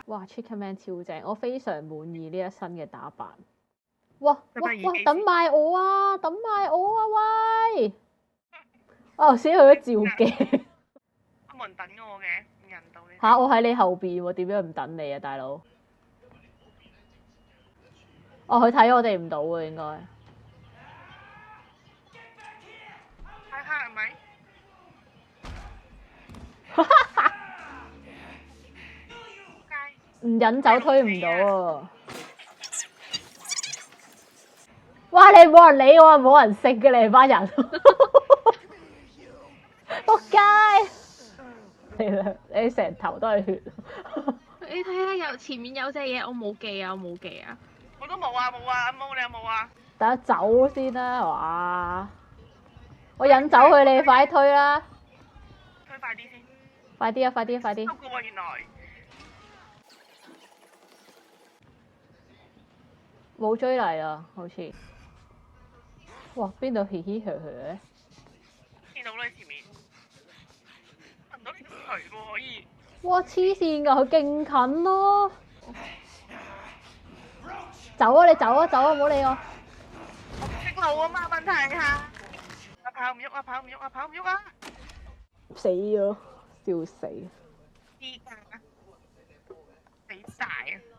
哇 Chicken Man 超正，我非常滿意呢一身嘅打扮。哇！等埋我啊！等埋我啊！喂！我頭先去咗照鏡。冇人等我嘅，唔人道你。嚇！我喺你後邊喎，點樣唔等你啊，大佬？哦，佢睇我哋唔到喎，應該。睇下係咪？唔引走推唔到啊！哇！你冇人理我，冇人食嘅你班人，仆街！你成頭都係血。你睇下前面有隻嘢，我冇記啊，我冇記啊。我都冇啊，冇啊，阿毛你有冇啊？等下走先啦，哇！我引走佢，你快推啦！推快啲先。快啲啊！快啲啊！快啲！收嘅喎，原來。冇追嚟啊，好似。哇！邊度嘻嘻噓噓咧？見到你前面。聞到你個渠喎，可以。哇！黐線㗎，佢勁近咯！走啊！你走啊！走啊！唔好理我。我唔識路啊嘛，問題係。啊跑唔喐啊！跑唔喐啊！跑唔喐啊！死咗，笑死！知㗎，死晒啊！